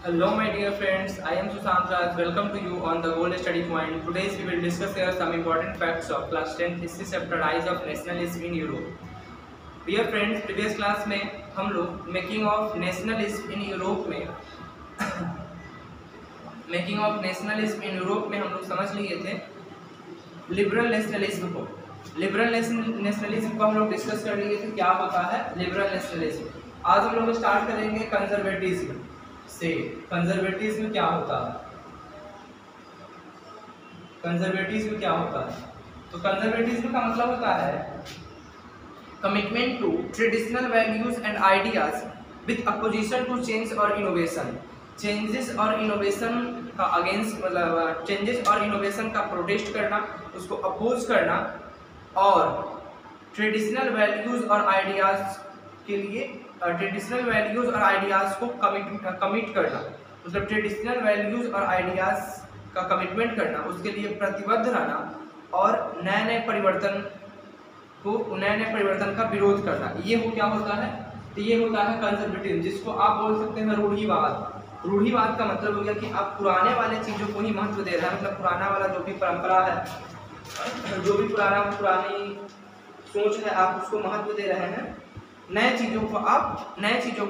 Hello my dear friends, I am Sushant Raj. Welcome to you on the Gold Study Point. Today we will discuss here some important facts of class 10 history chapter Rise of Nationalism in Europe. Dear friends, previous class में हम लोग making of nationalism in Europe में हम लोग समझ लिए थे liberal nationalism को। लिबरल नेशनलिज्म को हम लोग डिस्कस कर लिए थे, क्या होता है लिबरल नेशनलिज्म। आज हम लोग स्टार्ट करेंगे कंजर्वेटिज्म से। कंजर्वेटिज्म क्या होता है? कंजर्वेटिज्म क्या होता है? तो कंजर्वेटिज्म का मतलब होता है commitment to traditional values and ideas with opposition to change और इनोवेशन। चेंजेस और इनोवेशन का अगेंस्ट, मतलब चेंजेस और इनोवेशन का प्रोटेस्ट करना, उसको अपोज करना, और ट्रेडिशनल वैल्यूज और आइडियाज के लिए ट्रेडिशनल वैल्यूज और आइडियाज को कमिट करना, मतलब ट्रेडिशनल वैल्यूज और आइडियाज का कमिटमेंट करना, उसके लिए प्रतिबद्ध रहना और नए परिवर्तन का विरोध करना। ये हो क्या होता है? तो ये होता है कंजर्वेटिज्म, जिसको आप बोल सकते हैं रूढ़िवाद। रूढ़िवाद का मतलब हो गया कि आप पुराने वाले चीज़ों को ही महत्व दे रहे हैं, मतलब पुराना वाला जो भी परंपरा है, जो भी पुरानी सोच है, आप उसको महत्व दे रहे हैं, नए चीज़ों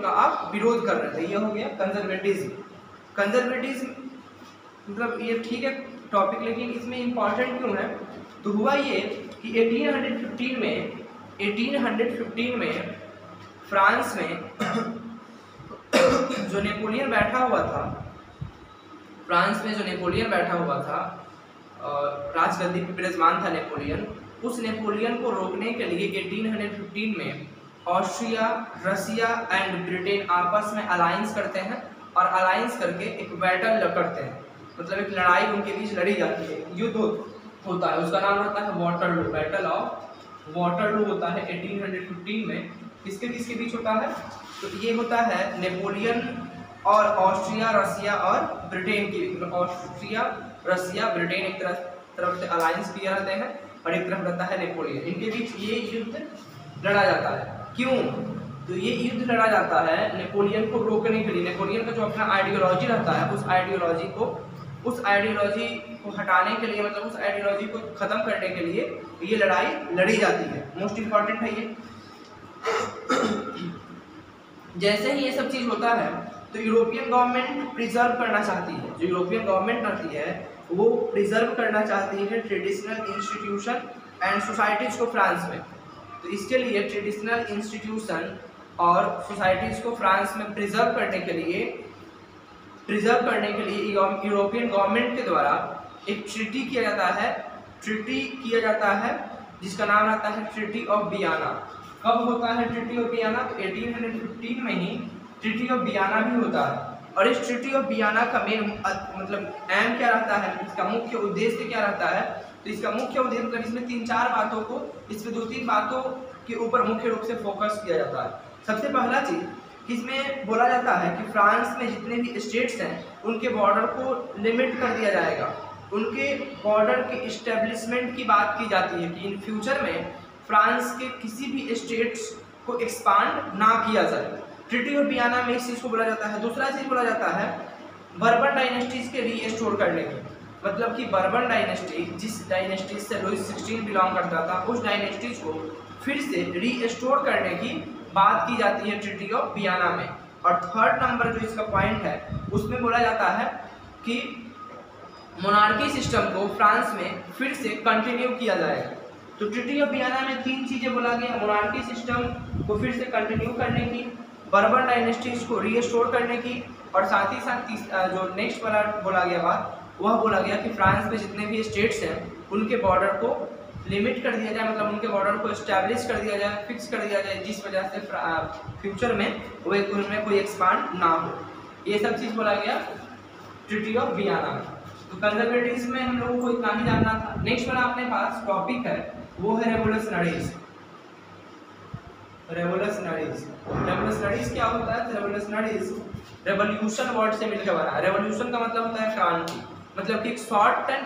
का आप विरोध कर रहे थे। ये हो गया कंजर्वेटिज्म। कंजर्वेटिज्म मतलब ये ठीक है टॉपिक, लेकिन इसमें इम्पॉर्टेंट क्यों है? तो हुआ ये कि 1815 में फ्रांस में जो नेपोलियन बैठा हुआ था, राजगद्दी पर विराजमान था नेपोलियन। उस नेपोलियन को रोकने के लिए 1815 में ऑस्ट्रिया, रसिया एंड ब्रिटेन आपस में अलायंस करते हैं, और अलायंस करके एक बैटल करते हैं, मतलब एक लड़ाई उनके बीच लड़ी जाती है, युद्ध होता है। उसका नाम रहता है वाटरलू, बैटल ऑफ वाटरलू होता है 1815 में। किसके बीच होता है? तो ये होता है नेपोलियन और ऑस्ट्रिया, रसिया और ब्रिटेन की। ऑस्ट्रिया, रसिया, ब्रिटेन एक तरफ से अलायंस किए रहते हैं और एक तरफ रहता है नेपोलियन। इनके बीच ये युद्ध लड़ा जाता है। क्यों? तो ये युद्ध लड़ा जाता है नेपोलियन को रोकने के लिए। नेपोलियन का जो अपना आइडियोलॉजी रहता है, उस आइडियोलॉजी को हटाने के लिए, मतलब उस आइडियोलॉजी को खत्म करने के लिए ये लड़ाई लड़ी जाती है। मोस्ट इम्पॉर्टेंट है ये। जैसे ही ये सब चीज़ होता है तो यूरोपियन गवर्नमेंट प्रिजर्व करना चाहती है। जो यूरोपियन गवर्नमेंट रहती है वो प्रिजर्व करना चाहती है ट्रेडिशनल इंस्टीट्यूशन एंड सोसाइटीज़ को फ्रांस में। तो इसके लिए ट्रेडिशनल इंस्टीट्यूशन और सोसाइटीज़ को फ्रांस में प्रिजर्व करने के लिए यूरोपियन गवर्नमेंट के द्वारा एक ट्रीटी किया जाता है जिसका नाम आता है ट्रीटी ऑफ वियना। कब होता है ट्रीटी ऑफ वियना? तो 1815 में ही ट्रीटी ऑफ वियना भी होता है। और इस ट्रीटी ऑफ वियना का मेन मतलब एम क्या रहता है, इसका मुख्य उद्देश्य क्या रहता है? तो इसका मुख्य उद्देश्य, मतलब इसमें 3-4 बातों को, इसमें 2-3 बातों के ऊपर मुख्य रूप से फोकस किया जाता है। सबसे पहला चीज़ इसमें बोला जाता है कि फ्रांस में जितने भी स्टेट्स हैं उनके बॉर्डर को लिमिट कर दिया जाएगा। उनके बॉर्डर के इस्टेब्लिशमेंट की बात की जाती है कि इन फ्यूचर में फ्रांस के किसी भी स्टेट्स को एक्सपांड ना किया जाए। ट्रीटी ऑफ वियना में इस चीज़ को बोला जाता है। दूसरा चीज़ बोला जाता है बर्बन डायनेस्टीज के रीस्टोर करने की, मतलब कि बर्बन डायनेस्टी, जिस डायनेस्टी से लुई 16 बिलोंग करता था, उस डायनेस्टीज को फिर से रीस्टोर करने की बात की जाती है ट्रीटी ऑफ वियना में। और थर्ड नंबर जो इसका पॉइंट है उसमें बोला जाता है कि मोनार्की सिस्टम को फ्रांस में फिर से कंटिन्यू किया जाएगा। तो ट्रीटी ऑफ वियना में 3 चीज़ें बोला गया: मोनार्की सिस्टम को फिर से कंटिन्यू करने की, बर्बन डायनेस्टीज को रीस्टोर करने की, और साथ ही साथ जो नेक्स्ट वाला बोला गया बात, वह बोला गया कि फ्रांस में जितने भी स्टेट्स हैं उनके बॉर्डर को लिमिट कर दिया जाए, मतलब उनके बॉर्डर को इस्टेब्लिश कर दिया जाए, फिक्स कर दिया जाए, जिस वजह से फ्यूचर में वो उनमें कोई एक्सपांड ना हो। ये सब चीज़ बोला गया ट्रीटी ऑफ वियना में। तो कंजर्वेटिज्म में हम लोगों को इतना ही जानना था। नेक्स्ट वाला अपने पास टॉपिक है वो है रेवोल्यूशनरीज। रेवोल्यूशनरीज क्या होता है? रेवोल्यूशन वर्ड से मिलकर बना है। रेवोल्यूशन का मतलब होता है क्रांति, मतलब कि एक शॉर्ट टाइम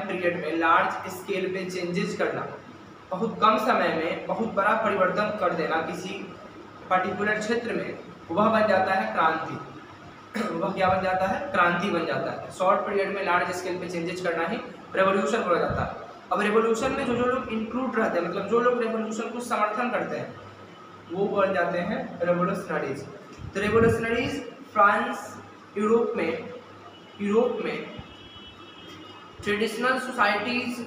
पीरियड में लार्ज स्केल पे चेंजेस करना, बहुत कम समय में बहुत बड़ा परिवर्तन कर देना किसी पर्टिकुलर क्षेत्र में वह बन जाता है क्रांति। वह क्या बन जाता है? क्रांति बन जाता है। शॉर्ट पीरियड में लार्ज स्केल पे चेंजेस करना ही रेवोल्यूशन बोला जाता है। अब रेवोल्यूशन में जो लोग इंक्लूड रहते हैं, मतलब जो लोग रेवोल्यूशन को समर्थन करते हैं, वो बन जाते हैं रेवोल्यूशनरीज। तो रेवोल्यूशनरीज फ्रांस, यूरोप में ट्रेडिशनल सोसाइटीज,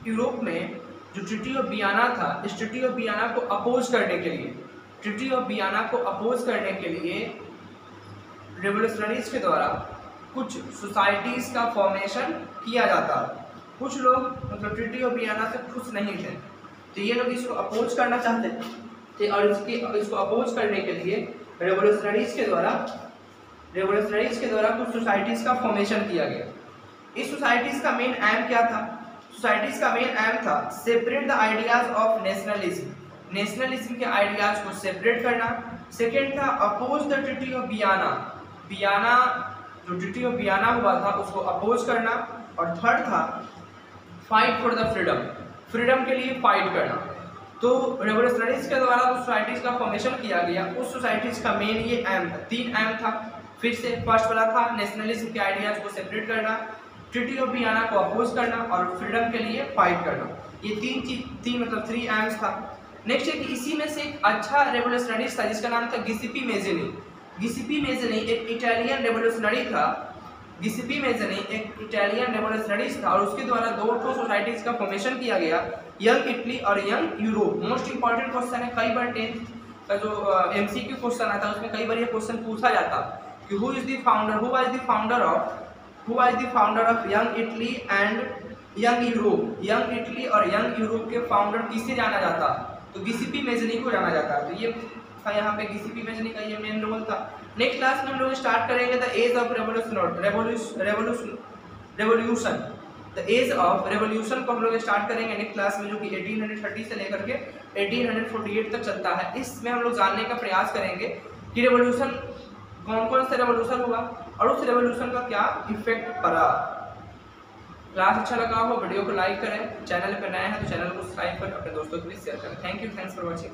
यूरोप में जो ट्रीटी ऑफ वियना था, इस ट्रीटी ऑफ वियना को अपोज करने के लिए, ट्रीटी ऑफ वियना को अपोज करने के लिए रेवोल्यूशनरीज के द्वारा कुछ सोसाइटीज का फॉर्मेशन किया जाता। कुछ लोग मतलब ट्रीटी ऑफ वियना से खुश नहीं थे, तो ये लोग इसको अपोज करना चाहते थे और इसको अपोज करने के लिए रेवोल्यूशनरीज के द्वारा कुछ सोसाइटीज का फॉर्मेशन किया गया। इस सोसाइटीज का मेन एम क्या था? सोसाइटीज का मेन एम था separate the ideas of nationalism, nationalism के आइडियाज को सेपरेट करना। सेकेंड था oppose the treaty of Vienna, Vienna जो ट्रीटी ऑफ वियना हुआ था उसको अपोज करना। और थर्ड था fight for the freedom, freedom के लिए फाइट करना। तो रेवोल्यूशनरीज के द्वारा उस सोसाइटीज का फॉर्मेशन किया गया। उस सोसाइटीज का मेन ये एम था, 3 एम था। फिर से फर्स्ट वाला था नेशनलिज्म के आइडियाज को सेपरेट करना, ट्रीटी ऑफ वियना को अपोज करना और फ्रीडम के लिए फाइट करना। ये 3 एम्स था। नेक्स्ट है कि इसी में से एक अच्छा रेवोल्यूशनरीज था जिसका नाम था गिसेप्पे मैज़िनी। गिसेप्पे मैज़िनी एक इटालियन रेवोल्यूशनरी था। गिसेप्पे मैज़िनी एक इटालियन रेवोल्यूशनरीज था और उसके द्वारा 2 सोसाइटीज का फॉर्मेशन किया गया, यंग इटली और young Europe. Most important question है, कई बार 10th का जो MCQ क्वेश्चन आता है उसमें कई बार ये क्वेश्चन पूछा जाता कि who was the founder of young Italy and young Europe. Young Italy और यंग यूरोप के फाउंडर किसे जाना जाता? तो गिसेप्पे मैज़िनी को जाना जाता है। तो ये था यहाँ पे गिसेप्पे मैज़िनी का ये मेन रोल था। नेक्स्ट क्लास में हम लोग स्टार्ट करेंगे the age of revolution. The age of revolution को हम लोग स्टार्ट करेंगे नेक्स्ट क्लास में, जो कि 1830 से लेकर के 1848 तक चलता है। इसमें हम लोग जानने का प्रयास करेंगे कि रेवोल्यूशन कौन से रेवोल्यूशन हुआ और उस रेवोल्यूशन का क्या इफेक्ट पड़ा। क्लास अच्छा लगा हो वीडियो को लाइक करें, चैनल पर नए हैं तो चैनल को सब्सक्राइब करें, अपने दोस्तों के लिए शेयर करें। Thanks for watching.